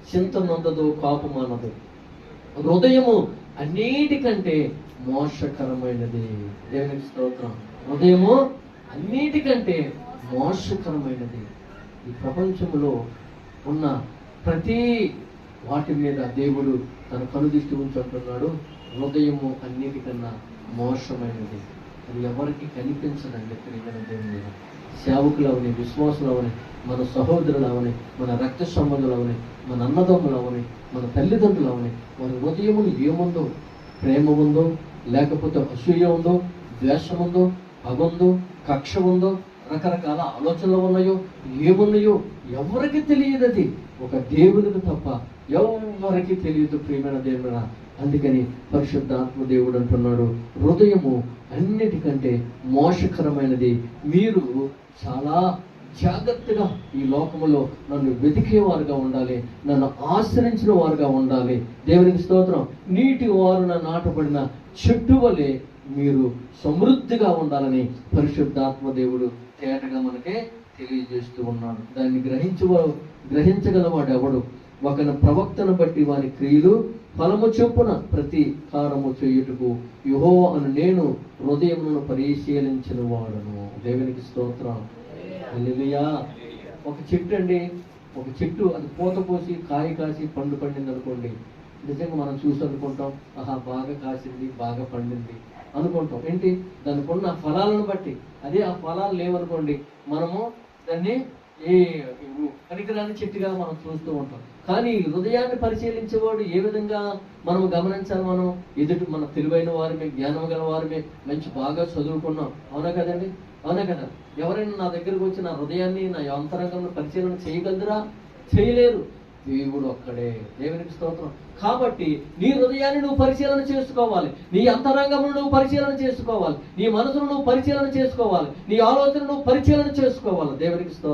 చింతనందదు, కోపమనదు. హృదయము అన్నిటికంటే మోసకరమైనది. దేవునికి స్తోత్రం. హృదయము అన్నిటికంటే మోసకరమైనది. ఈ ప్రపంచంలో ఉన్న ప్రతి వాటి మీద దేవుడు తన కనుదృష్టి ఉంచుంటున్నాడు. హృదయము అన్నిటికన్నా మోసమైనది. అది ఎవరికి కనిపించదండి. ప్రియమైన దేవుని సేవకులు అవని, విశ్వాసులు అవని, మన సహోదరులు అవని, మన రక్త సంబంధులు అవని, మన అన్నదమ్ములు అవని, మన తల్లిదండ్రులు అవని, వారి హృదయములు ఏముందో, ప్రేమ ఉందో, లేకపోతే అసూయ ఉందో, ద్వేషం ఉందో, పగుందో, కక్ష ఉందో, రకరకాల ఆలోచనలు ఉన్నాయో, ఏమున్నాయో ఎవరికి తెలియదు. అది ఒక దేవునికి తప్ప ఎవరికి తెలియదు. ప్రియమైన దేవుడ, అందుకని పరిశుద్ధాత్మ దేవుడు అంటున్నాడు, హృదయము అన్నిటికంటే మోసకరమైనది. మీరు చాలా జాగ్రత్తగా ఈ లోకములో నన్ను వెతికేవారుగా ఉండాలి, నన్ను ఆశ్రయించిన వారుగా ఉండాలి. దేవునికి స్తోత్రం. నీటి వారున నాటబడిన చెట్టు వలె మీరు సమృద్ధిగా ఉండాలని పరిశుద్ధాత్మ దేవుడు తేటగా మనకే తెలియజేస్తూ ఉన్నాడు. దాన్ని గ్రహించగలవాడు ఎవడు? ఒకని ప్రవక్తను బట్టి వారి క్రియలు ఫలము చొప్పున ప్రతీకారము చేయుటకు యెహోవా అను నేను హృదయమును పరిశీలించిన వాడను. దేవునికి స్తోత్రం. హల్లెలూయా. ఒక చెట్టు అండి, ఒక చెట్టు అది పూత పోసి కాయ కాసి పండు పండింది అనుకోండి, నిజంగా మనం చూసి అనుకుంటాం, ఆహా బాగా కాసింది, బాగా పండింది అనుకుంటాం. ఏంటి? దానికి ఉన్న ఫలాలను బట్టి. అదే ఆ ఫలాలు లేవనుకోండి, మనము దాన్ని ఏ పనికిరాని చెట్టుగా మనం చూస్తూ ఉంటాం. కానీ హృదయాన్ని పరిశీలించేవాడు ఏ విధంగా మనం గమనించాలి? మనం ఎదుటి మన తెలివైన వారమే, జ్ఞానం గల వారమే, మంచి బాగా చదువుకున్నాం. అవునా కదండి? అవునా కదా? ఎవరైనా నా దగ్గరకు వచ్చి నా హృదయాన్ని, నా అంతరంగంలో పరిశీలన చేయగలదురా? చేయలేరు. దేవుడు ఒక్కడే. దేవునికి స్తోత్రం. కాబట్టి నీ హృదయాన్ని నువ్వు పరిశీలన చేసుకోవాలి, నీ అంతరంగమును నువ్వు పరిశీలన చేసుకోవాలి, నీ మనసును నువ్వు పరిశీలన చేసుకోవాలి, నీ ఆలోచన నువ్వు పరిశీలన చేసుకోవాలి. దేవునికి స్తోత్రం.